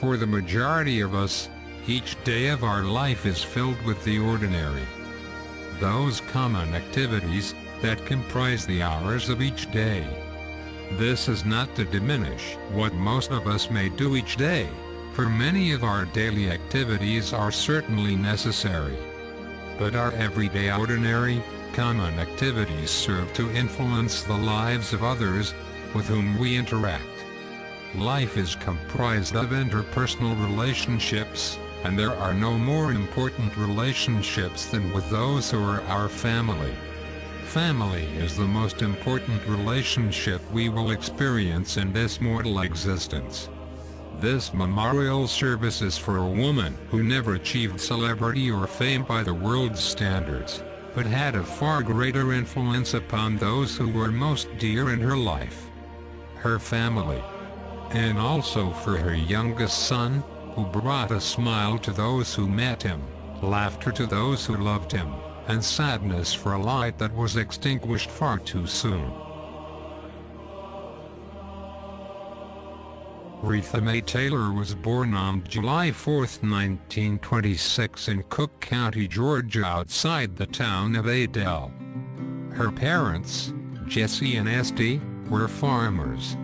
For the majority of us, each day of our life is filled with the ordinary. Those common activities that comprise the hours of each day. This is not to diminish what most of us may do each day, for many of our daily activities are certainly necessary. But our everyday ordinary, common activities serve to influence the lives of others with whom we interact. Life is comprised of interpersonal relationships, and there are no more important relationships than with those who are our family. Family is the most important relationship we will experience in this mortal existence. This memorial service is for a woman who never achieved celebrity or fame by the world's standards, but had a far greater influence upon those who were most dear in her life. Her family. And also for her youngest son, who brought a smile to those who met him, laughter to those who loved him, and sadness for a light that was extinguished far too soon. Retha May Taylor was born on July 4, 1926 in Cook County, Georgia, outside the town of Adel. Her parents, Jessie and Esty, were farmers.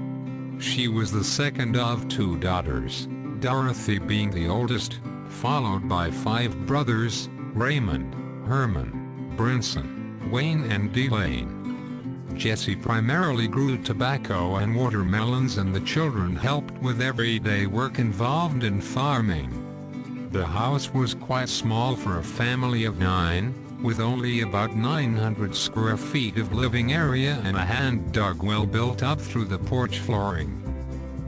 She was the second of two daughters, Dorothy being the oldest, followed by 5 brothers, Raymond, Herman, Brinson, Wayne and Delane. Jessie primarily grew tobacco and watermelons, and the children helped with everyday work involved in farming. The house was quite small for a family of 9, with only about 900 square feet of living area and a hand-dug well built up through the porch flooring.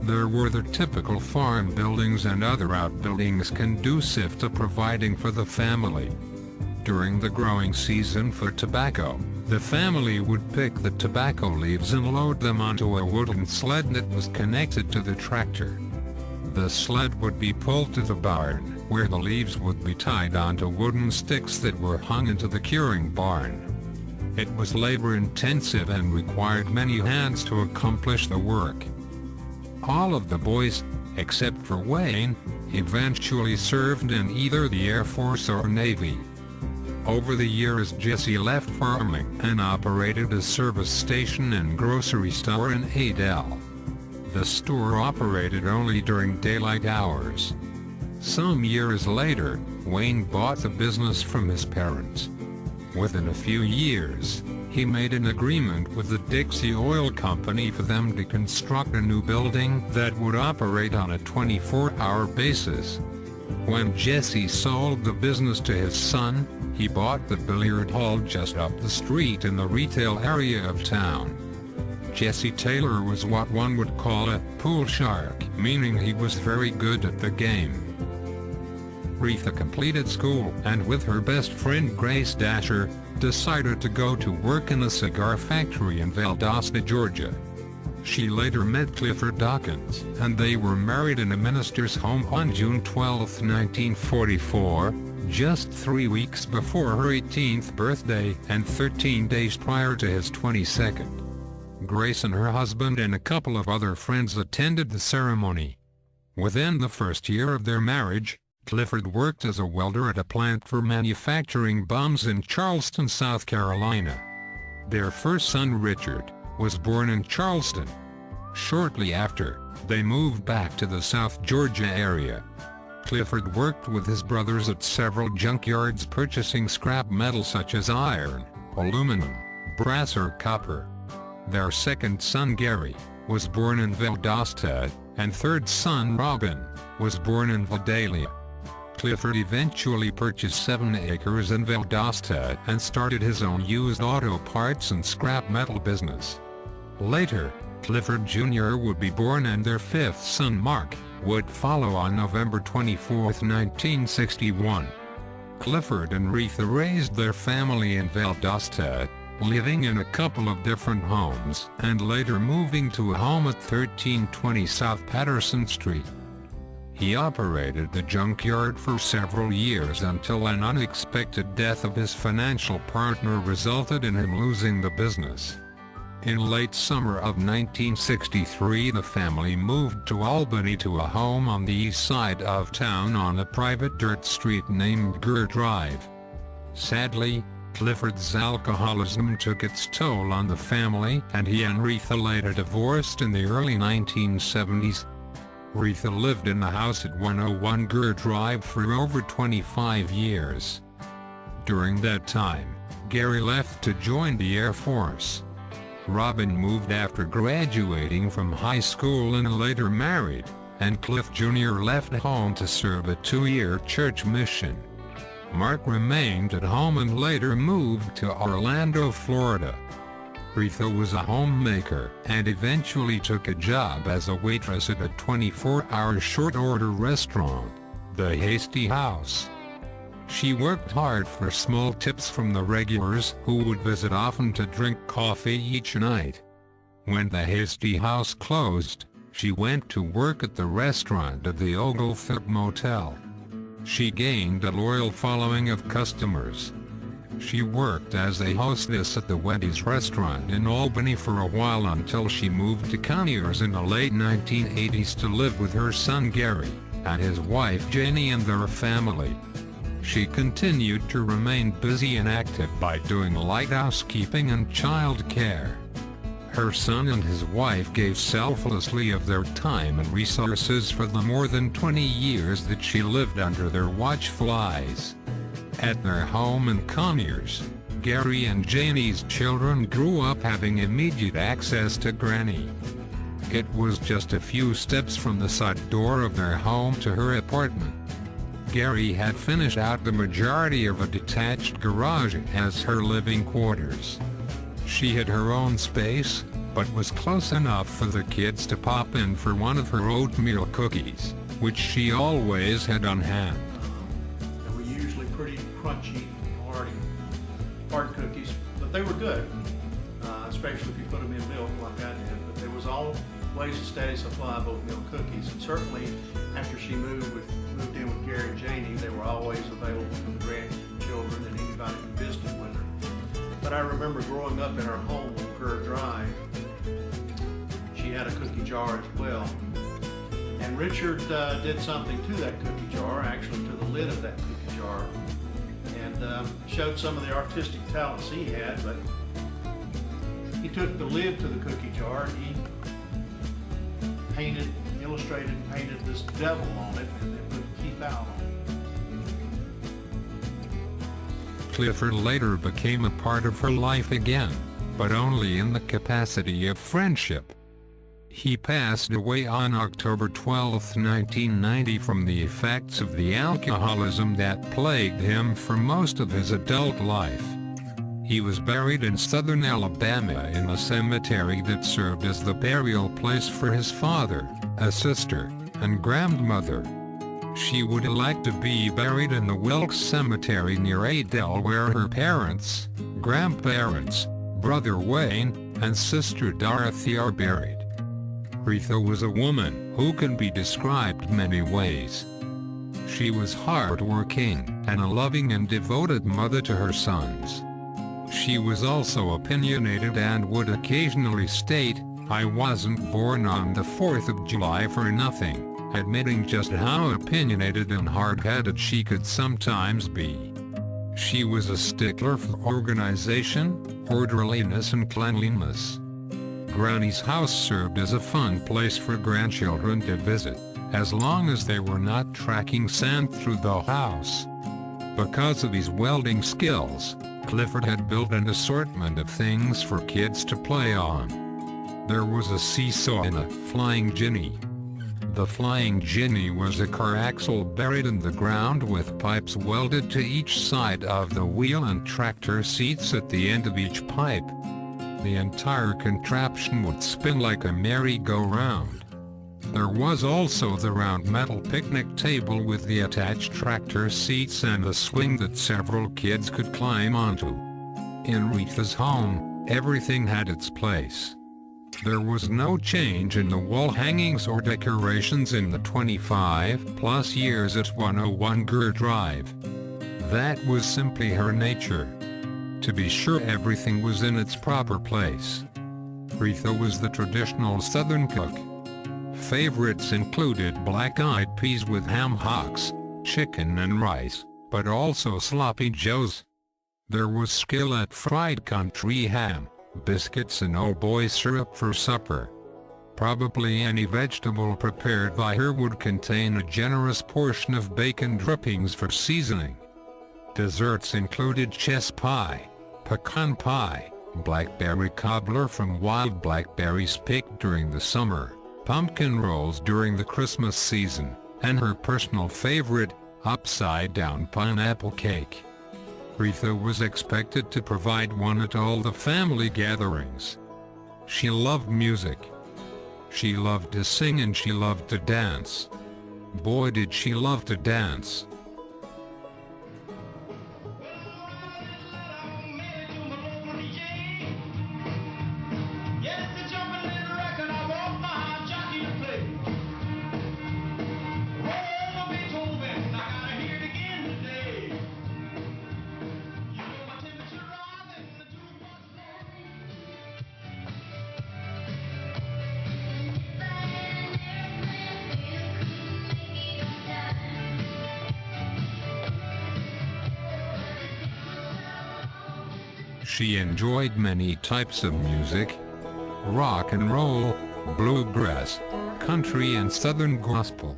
There were the typical farm buildings and other outbuildings conducive to providing for the family. During the growing season for tobacco, the family would pick the tobacco leaves and load them onto a wooden sled that was connected to the tractor. The sled would be pulled to the barn, where the leaves would be tied onto wooden sticks that were hung into the curing barn. It was labor-intensive and required many hands to accomplish the work. All of the boys, except for Wayne, eventually served in either the Air Force or Navy. Over the years, Jessie left farming and operated a service station and grocery store in Adel. The store operated only during daylight hours. Some years later, Wayne bought the business from his parents. Within a few years, he made an agreement with the Dixie Oil Company for them to construct a new building that would operate on a 24-hour basis. When Jessie sold the business to his son, he bought the billiard hall just up the street in the retail area of town. Jessie Taylor was what one would call a pool shark, meaning he was very good at the game. Retha completed school and, with her best friend Grace Dasher, decided to go to work in a cigar factory in Valdosta, Georgia. She later met Clifford Dawkins, and they were married in a minister's home on June 12, 1944, just 3 weeks before her 18th birthday and 13 days prior to his 22nd. Grace and her husband and a couple of other friends attended the ceremony. Within the first year of their marriage, Clifford worked as a welder at a plant for manufacturing bombs in Charleston, South Carolina. Their first son, Richard, was born in Charleston. Shortly after, they moved back to the South Georgia area. Clifford worked with his brothers at several junkyards purchasing scrap metal such as iron, aluminum, brass or copper. Their second son, Gary, was born in Valdosta, and third son, Robin, was born in Vidalia. Clifford eventually purchased 7 acres in Valdosta and started his own used auto parts and scrap metal business. Later, Clifford Jr. would be born, and their 5th son, Mark, would follow on November 24, 1961. Clifford and Retha raised their family in Valdosta, living in a couple of different homes and later moving to a home at 1320 South Patterson Street. He operated the junkyard for several years until an unexpected death of his financial partner resulted in him losing the business. In late summer of 1963, the family moved to Albany to a home on the east side of town on a private dirt street named Gurr Drive. Sadly, Clifford's alcoholism took its toll on the family, and he and Retha later divorced in the early 1970s. Retha lived in the house at 101 Gurr Drive for over 25 years. During that time, Gary left to join the Air Force. Robin moved after graduating from high school and later married, and Cliff Jr. left home to serve a 2-year church mission. Marc remained at home and later moved to Orlando, Florida. Retha was a homemaker and eventually took a job as a waitress at a 24-hour short-order restaurant, the Hasty House. She worked hard for small tips from the regulars who would visit often to drink coffee each night. When the Hasty House closed, she went to work at the restaurant of the Oglethorpe Motel. She gained a loyal following of customers. She worked as a hostess at the Wendy's restaurant in Albany for a while until she moved to Conyers in the late 1980s to live with her son Gary and his wife Janie and their family. She continued to remain busy and active by doing light housekeeping and child care. Her son and his wife gave selflessly of their time and resources for the more than 20 years that she lived under their watchful eyes. At their home in Conyers, Gary and Janie's children grew up having immediate access to Granny. It was just a few steps from the side door of their home to her apartment. Gary had finished out the majority of a detached garage as her living quarters. She had her own space, but was close enough for the kids to pop in for one of her oatmeal cookies, which she always had on hand. They were usually pretty crunchy, hard cookies, but they were good, especially if you put them in milk like I did. But there was always a steady supply of oatmeal cookies, and certainly after she moved in with Gary and Janie, they were always available for the grandchildren and anybody who visited with her. But I remember growing up in her home on Gurr Drive, she had a cookie jar as well. And Richard did something to that cookie jar, actually to the lid of that cookie jar, and showed some of the artistic talents he had. But he took the lid to the cookie jar and he illustrated and painted this devil on it, and then put "Keep Out" on it. Clifford later became a part of her life again, but only in the capacity of friendship. He passed away on October 12, 1990 from the effects of the alcoholism that plagued him for most of his adult life. He was buried in southern Alabama in a cemetery that served as the burial place for his father, a sister, and grandmother. She would elect to be buried in the Wilkes Cemetery near Adel, where her parents, grandparents, brother Wayne, and sister Dorothy are buried. Retha was a woman who can be described many ways. She was hard-working and a loving and devoted mother to her sons. She was also opinionated and would occasionally state, "I wasn't born on the 4th of July for nothing," admitting just how opinionated and hard-headed she could sometimes be. She was a stickler for organization, orderliness and cleanliness. Granny's house served as a fun place for grandchildren to visit, as long as they were not tracking sand through the house. Because of his welding skills, Clifford had built an assortment of things for kids to play on. There was a seesaw and a flying ginny. The flying ginny was a car axle buried in the ground with pipes welded to each side of the wheel and tractor seats at the end of each pipe. The entire contraption would spin like a merry-go-round. There was also the round metal picnic table with the attached tractor seats and a swing that several kids could climb onto. In Retha's home, everything had its place. There was no change in the wall hangings or decorations in the 25-plus years at 101 Gurr Drive. That was simply her nature. To be sure, everything was in its proper place. Retha was the traditional Southern cook. Favorites included black-eyed peas with ham hocks, chicken and rice, but also sloppy joes. There was skill at fried country ham, biscuits and oh boy syrup for supper. Probably any vegetable prepared by her would contain a generous portion of bacon drippings for seasoning. Desserts included chess pie, pecan pie, blackberry cobbler from wild blackberries picked during the summer, pumpkin rolls during the Christmas season, and her personal favorite, upside-down pineapple cake. Retha was expected to provide one at all the family gatherings. She loved music. She loved to sing and she loved to dance. Boy did she love to dance. She enjoyed many types of music: rock and roll, bluegrass, country and southern gospel.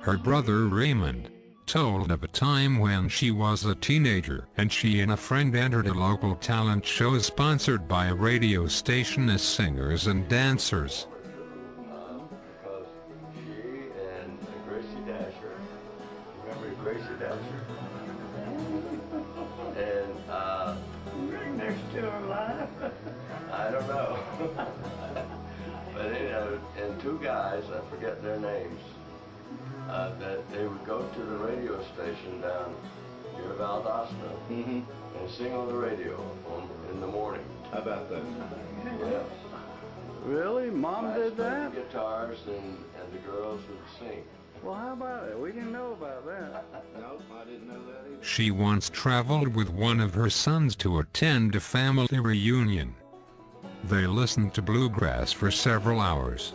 Her brother Raymond told of a time when she was a teenager and she and a friend entered a local talent show sponsored by a radio station as singers and dancers. Because she and Gracie Dasher, remember Gracie Dasher? And right next to her live? I don't know. But anyway, and two guys, I forget their names, that they would go to the radio station down near Valdosta and sing on the radio in the morning. How about that? Yeah. Really? Mom did that? Guitars and the girls would sing. Well, how about it? We didn't know about that. Nope, I didn't know that either. She once traveled with one of her sons to attend a family reunion. They listened to bluegrass for several hours.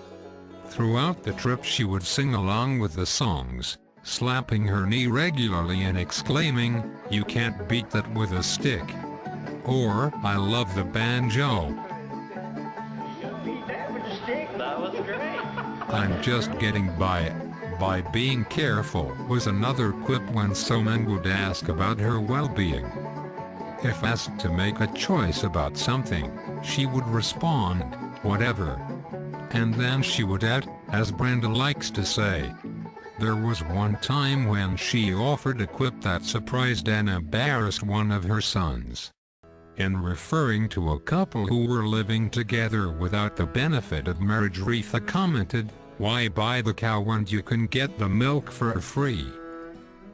Throughout the trip she would sing along with the songs, slapping her knee regularly and exclaiming, "You can't beat that with a stick," or "I love the banjo." That was great. "I'm just getting by being careful," was another quip when someone would ask about her well-being. If asked to make a choice about something, she would respond, "Whatever." And then she would add, as Brenda likes to say. There was one time when she offered a quip that surprised and embarrassed one of her sons. In referring to a couple who were living together without the benefit of marriage, Retha commented, "Why buy the cow when you can get the milk for free?"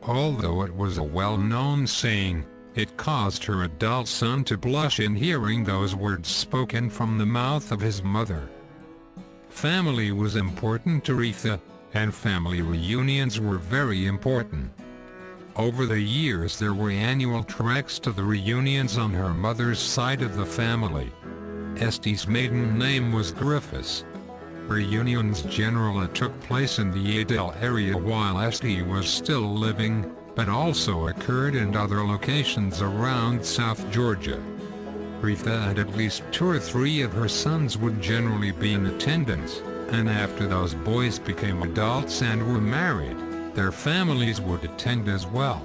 Although it was a well-known saying, it caused her adult son to blush in hearing those words spoken from the mouth of his mother. Family was important to Retha, and family reunions were very important. Over the years there were annual treks to the reunions on her mother's side of the family. Estie's maiden name was Griffiths. Reunions generally took place in the Adel area while Estie was still living, but also occurred in other locations around South Georgia. Retha and at least 2 or 3 of her sons would generally be in attendance, and after those boys became adults and were married, their families would attend as well.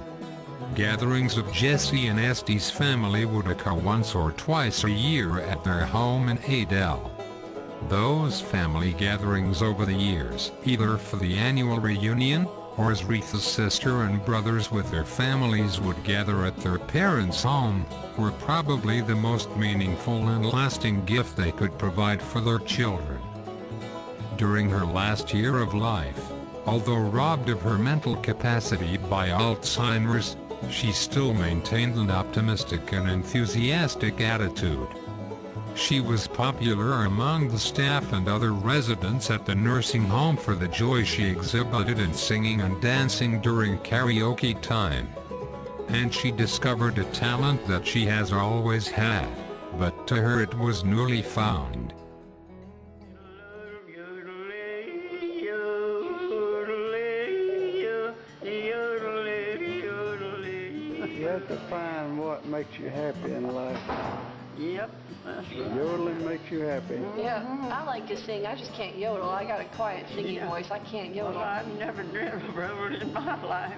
Gatherings of Jesse and Estie's family would occur once or twice a year at their home in Adel. Those family gatherings over the years, either for the annual reunion, or as Retha's sister and brothers with their families would gather at their parents' home, were probably the most meaningful and lasting gift they could provide for their children. During her last year of life, although robbed of her mental capacity by Alzheimer's, she still maintained an optimistic and enthusiastic attitude. She was popular among the staff and other residents at the nursing home for the joy she exhibited in singing and dancing during karaoke time. And she discovered a talent that she has always had, but to her it was newly found. You have to find what makes you happy in life. Yep. Yodeling makes you happy. Yeah, I like to sing. I just can't yodel. I got a quiet singing voice. I can't Well, yodel. I've never dreamt of rubber in my life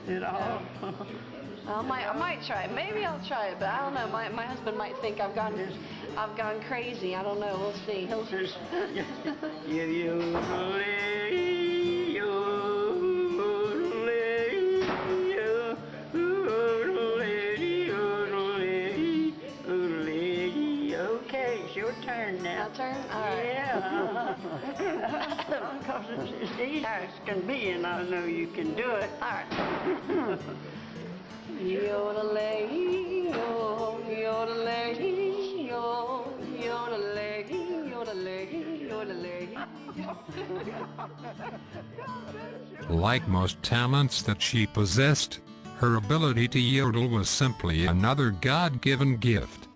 at all. I might try it. Maybe I'll try it, but I don't know. My husband might think I've gone crazy. I don't know. We'll see. Okay, it's your turn now. My turn? All right. Yeah. Because it's easy as can be, and I know you can do it. All right. Yodelay, yo, yodelay, yo, yodelay, yodelay, yodelay. Like most talents that she possessed, her ability to yodel was simply another God-given gift.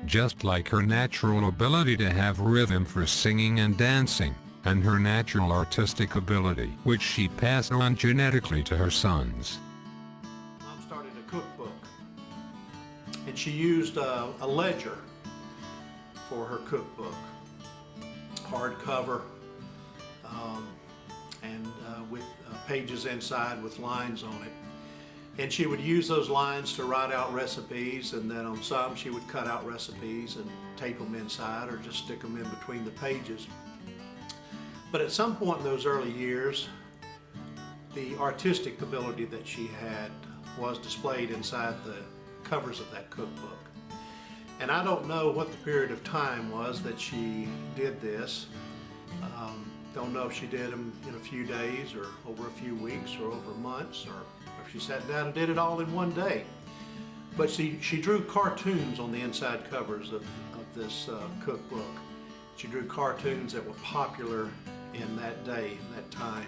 Just like her natural ability to have rhythm for singing and dancing, and her natural artistic ability, which she passed on genetically to her sons. Mom started a cookbook, and she used a ledger for her cookbook, hardcover, and with pages inside with lines on it. And she would use those lines to write out recipes, and then on some she would cut out recipes and tape them inside or just stick them in between the pages. But at some point in those early years, the artistic ability that she had was displayed inside the covers of that cookbook. And I don't know what the period of time was that she did this. Don't know if she did them in a few days or over a few weeks or over months, or if she sat down and did it all in one day. But she drew cartoons on the inside covers of this cookbook. She drew cartoons that were popular in that day, in that time.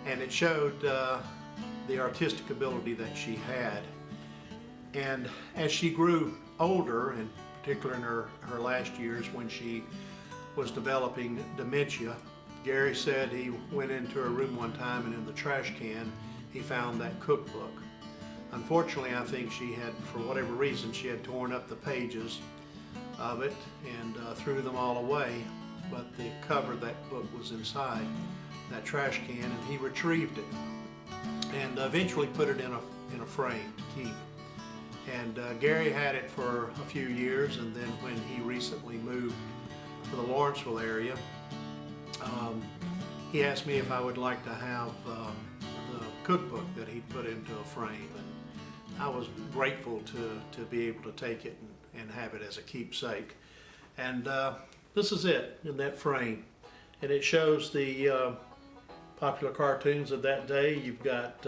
And it showed the artistic ability that she had. And as she grew older, and particularly in her last years when she was developing dementia, Gary said he went into her room one time and in the trash can he found that cookbook. Unfortunately, I think she had, for whatever reason, she had torn up the pages of it and threw them all away, but the cover of that book was inside that trash can, and he retrieved it and eventually put it in a frame to keep. And Gary had it for a few years, and then when he recently moved to the Lawrenceville area, he asked me if I would like to have the cookbook that he put into a frame, and I was grateful to be able to take it and have it as a keepsake. And this is it in that frame, and it shows the popular cartoons of that day. You've got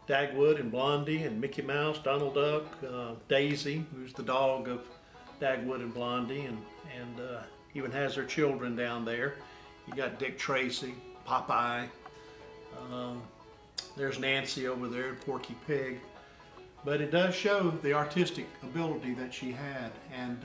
Dagwood and Blondie and Mickey Mouse, Donald Duck, Daisy, who's the dog of Dagwood and Blondie, and even has her children down there. You got Dick Tracy, Popeye, there's Nancy over there, Porky Pig. But it does show the artistic ability that she had, and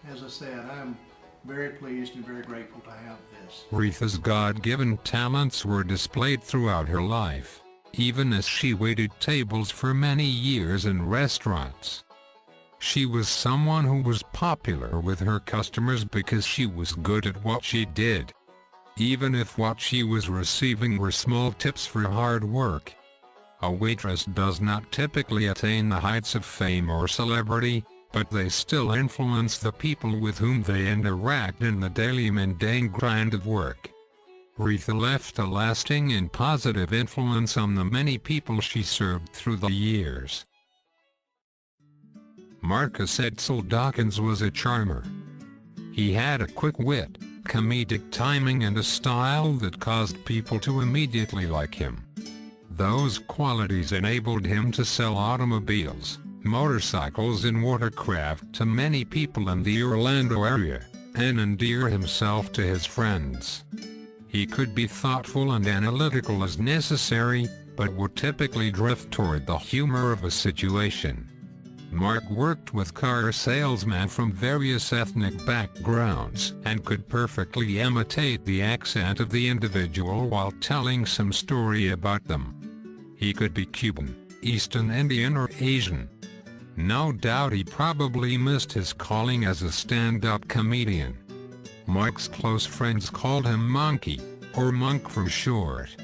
as I said, I'm very pleased and very grateful to have this. Retha's God-given talents were displayed throughout her life, even as she waited tables for many years in restaurants. She was someone who was popular with her customers because she was good at what she did, even if what she was receiving were small tips for hard work. A waitress does not typically attain the heights of fame or celebrity, but they still influence the people with whom they interact in the daily mundane grind of work. Retha left a lasting and positive influence on the many people she served through the years. Marcus Edsel Dawkins was a charmer. He had a quick wit, comedic timing, and a style that caused people to immediately like him. Those qualities enabled him to sell automobiles, motorcycles and watercraft to many people in the Orlando area, and endear himself to his friends. He could be thoughtful and analytical as necessary, but would typically drift toward the humor of a situation. Marc worked with car salesmen from various ethnic backgrounds and could perfectly imitate the accent of the individual while telling some story about them. He could be Cuban, East Indian, or Asian. No doubt he probably missed his calling as a stand-up comedian. Marc's close friends called him Monkey, or Monk for short.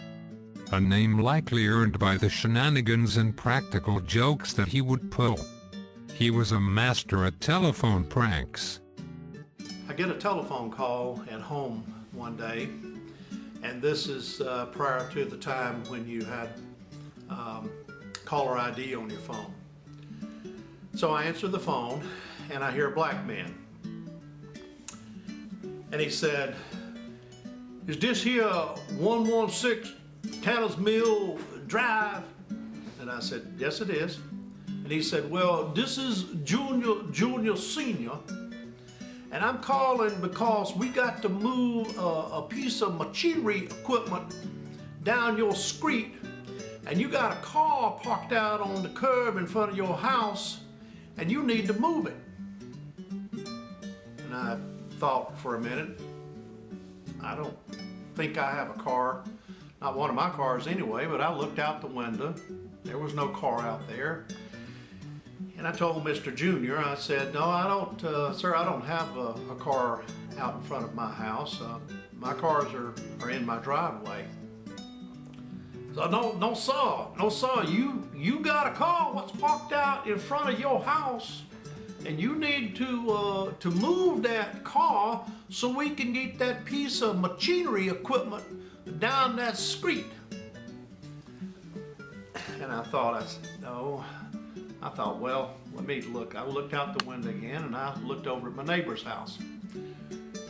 A name likely earned by the shenanigans and practical jokes that he would pull. He was a master at telephone pranks. I get a telephone call at home one day, and this is prior to the time when you had caller ID on your phone. So I answer the phone, and I hear a black man. And he said, "Is this here 116 Tanner's Mill Drive?" And I said, "Yes, it is." And he said, "Well, this is Junior Senior, and I'm calling because we got to move a piece of machinery equipment down your street, and you got a car parked out on the curb in front of your house, and you need to move it." And I thought for a minute, I don't think I have a car, not one of my cars anyway, but I looked out the window. There was no car out there. And I told Mr. Junior, I said, "No, I don't, sir, I don't have a car out in front of my house. My cars are in my driveway." So, no, sir, you got a car what's parked out in front of your house, and you need to move that car so we can get that piece of machinery equipment down that street. And I thought, no. I thought, well, let me look. I looked out the window again, and I looked over at my neighbor's house.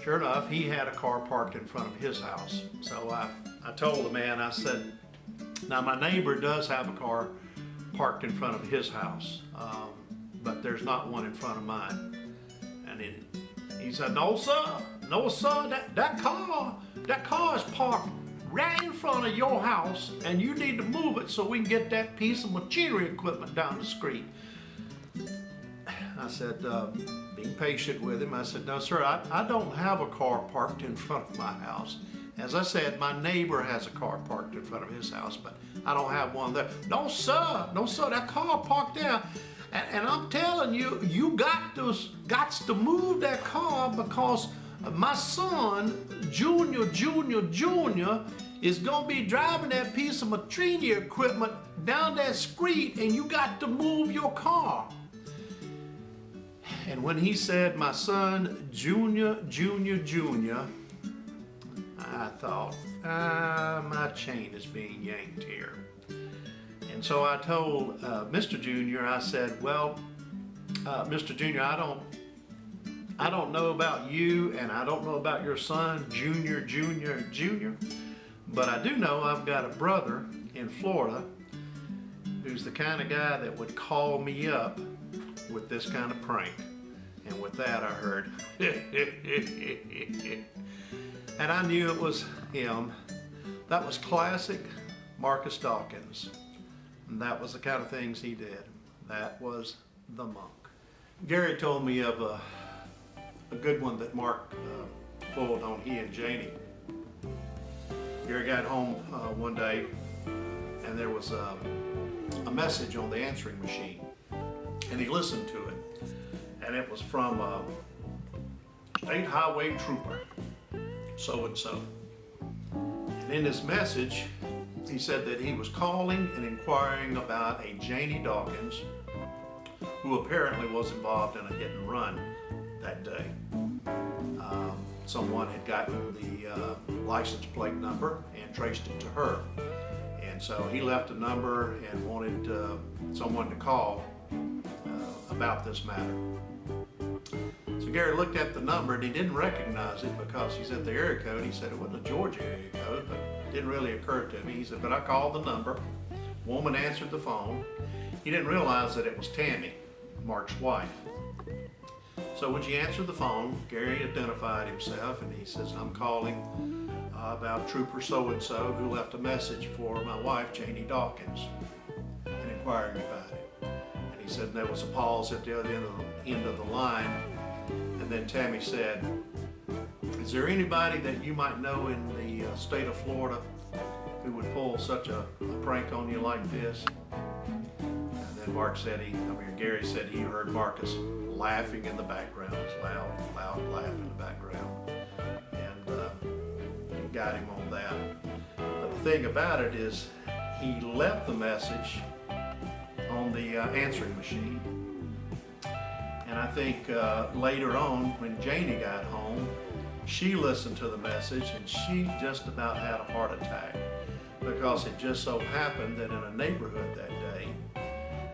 Sure enough, he had a car parked in front of his house. So I told the man, I said, "Now my neighbor does have a car parked in front of his house, but there's not one in front of mine." And he said, no sir, that car is parked right in front of your house, and you need to move it so we can get that piece of machinery equipment down the street. I said, being patient with him, I said, "No sir, I don't have a car parked in front of my house. As I said, my neighbor has a car parked in front of his house, but I don't have one there." No sir, that car parked there. And I'm telling you, you got to move that car because my son, Junior, is gonna be driving that piece of machinery equipment down that street, and you got to move your car. And when he said, "My son, Junior," I thought, my chain is being yanked here. And so I told Mr. Junior, I said, "Well, Mr. Junior, I don't know about you, and I don't know about your son, Junior, but I do know I've got a brother in Florida who's the kind of guy that would call me up with this kind of prank." And with that, I heard, and I knew it was him. That was classic Marcus Dawkins. And that was the kind of things he did. That was the Monk. Gary told me of a good one that Marc pulled on he and Janie. Gary got home one day, and there was a message on the answering machine, and he listened to it, and it was from State Highway Trooper, so-and-so. And in his message, he said that he was calling and inquiring about a Janie Dawkins who apparently was involved in a hit and run that day. Someone had gotten the license plate number and traced it to her. And so he left a number and wanted someone to call about this matter. So Gary looked at the number and he didn't recognize it because he said the area code. He said it wasn't a Georgia area code, but it didn't really occur to me. He said, "But I called the number." Woman answered the phone. He didn't realize that it was Tammy. Mark's wife. So when she answered the phone, Gary identified himself and he says, I'm calling about Trooper so-and-so who left a message for my wife, Janie Dawkins, and inquiring about it. And he said there was a pause at the other end of the line, and then Tammy said, is there anybody that you might know in the state of Florida who would pull such a prank on you like this? And then Gary said he heard Marcus laughing in the background. It was loud laugh in the background. And he got him on that. But the thing about it is he left the message on the answering machine. And I think later on when Janie got home, she listened to the message and she just about had a heart attack, because it just so happened that in a neighborhood that day,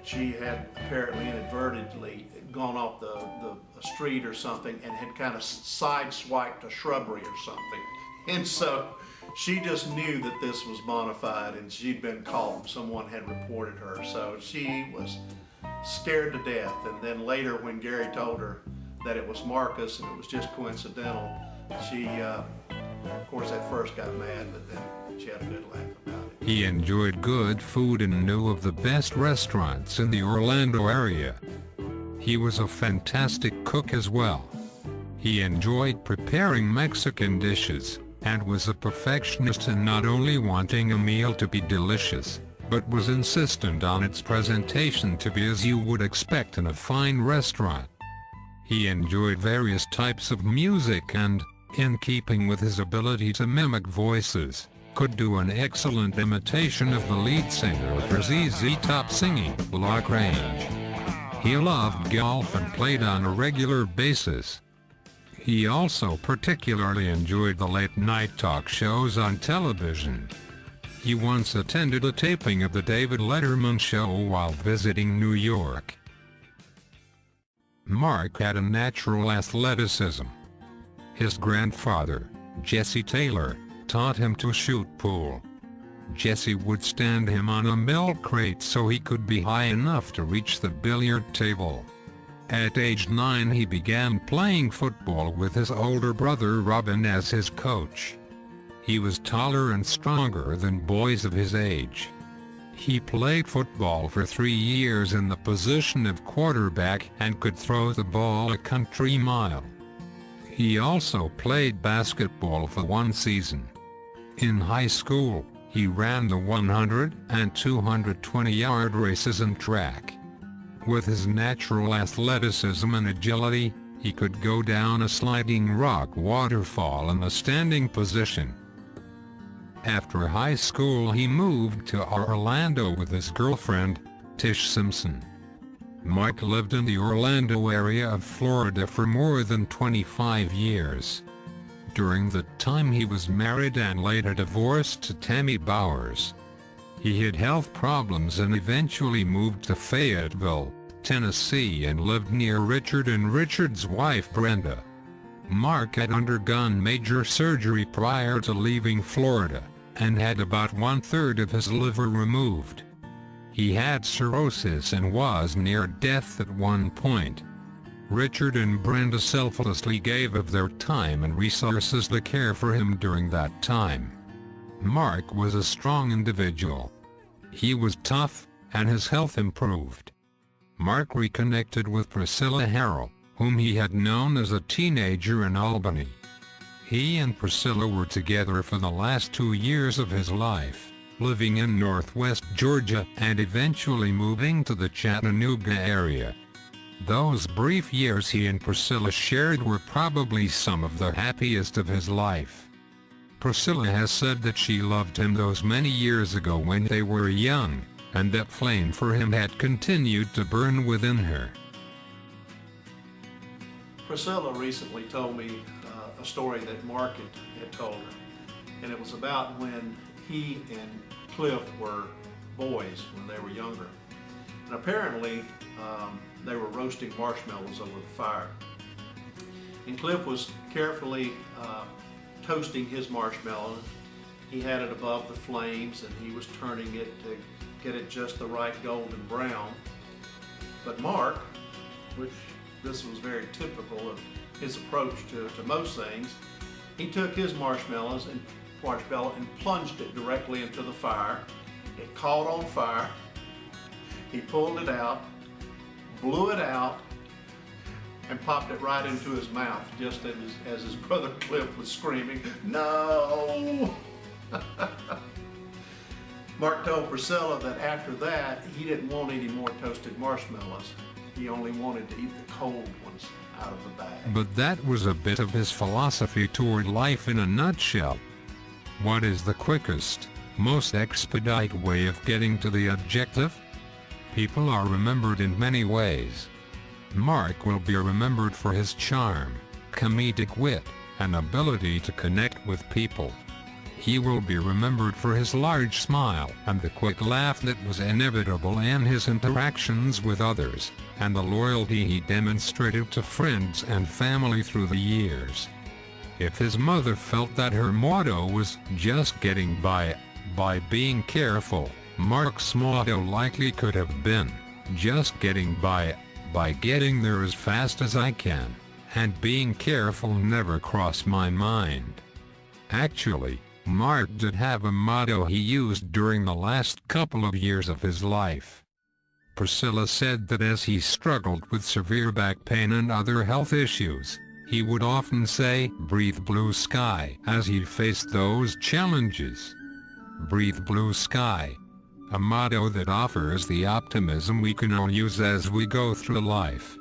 she had apparently inadvertently gone off the street or something and had kind of sideswiped a shrubbery or something. And so she just knew that this was bona fide and she'd been caught and someone had reported her. So she was scared to death. And then later when Gary told her that it was Marcus and it was just coincidental, she, of course, at first got mad, but then she had a good laugh about it. He enjoyed good food and knew of the best restaurants in the Orlando area. He was a fantastic cook as well. He enjoyed preparing Mexican dishes, and was a perfectionist in not only wanting a meal to be delicious, but was insistent on its presentation to be as you would expect in a fine restaurant. He enjoyed various types of music and, in keeping with his ability to mimic voices, could do an excellent imitation of the lead singer of ZZ Top singing, Lock Range. He loved golf and played on a regular basis. He also particularly enjoyed the late-night talk shows on television. He once attended a taping of the David Letterman Show while visiting New York. Marc had a natural athleticism. His grandfather, Jesse Taylor, taught him to shoot pool. Jesse would stand him on a milk crate so he could be high enough to reach the billiard table. At age 9 he began playing football with his older brother Robin as his coach. He was taller and stronger than boys of his age. He played football for 3 years in the position of quarterback and could throw the ball a country mile. He also played basketball for 1 season. In high school, he ran the 100 and 220-yard races and track. With his natural athleticism and agility, he could go down a sliding rock waterfall in a standing position. After high school he moved to Orlando with his girlfriend, Tish Simpson. Marc lived in the Orlando area of Florida for more than 25 years. During the time he was married and later divorced to Tammy Bowers. He had health problems and eventually moved to Fayetteville, Tennessee and lived near Richard and Richard's wife Brenda. Marc had undergone major surgery prior to leaving Florida, and had about 1/3 of his liver removed. He had cirrhosis and was near death at one point. Richard and Brenda selflessly gave of their time and resources to care for him during that time. Marc was a strong individual. He was tough, and his health improved. Marc reconnected with Priscilla Harrell, whom he had known as a teenager in Albany. He and Priscilla were together for the last 2 years of his life, living in Northwest Georgia and eventually moving to the Chattanooga area. Those brief years he and Priscilla shared were probably some of the happiest of his life. Priscilla has said that she loved him those many years ago when they were young, and that flame for him had continued to burn within her. Priscilla recently told me a story that Marc had told her, and it was about when he and Cliff were boys when they were younger. And apparently they were roasting marshmallows over the fire. And Cliff was carefully toasting his marshmallow. He had it above the flames and he was turning it to get it just the right golden brown. But Marc which this was very typical of his approach to most things, he took his marshmallow and plunged it directly into the fire. It caught on fire. He pulled it out, blew it out, and popped it right into his mouth, just as his brother Cliff was screaming, "No!" Mark told Priscilla that after that, he didn't want any more toasted marshmallows. He only wanted to eat the cold ones out of the bag. But that was a bit of his philosophy toward life in a nutshell. What is the quickest, most expedite way of getting to the objective? People are remembered in many ways. Mark will be remembered for his charm, comedic wit, and ability to connect with people. He will be remembered for his large smile and the quick laugh that was inevitable in his interactions with others, and the loyalty he demonstrated to friends and family through the years. If his mother felt that her motto was just getting by being careful, Mark's motto likely could have been, just getting by getting there as fast as I can, and being careful never crossed my mind. Actually, Mark did have a motto he used during the last couple of years of his life. Priscilla said that as he struggled with severe back pain and other health issues, he would often say, "Breathe blue sky," as he faced those challenges. Breathe blue sky. A motto that offers the optimism we can all use as we go through life.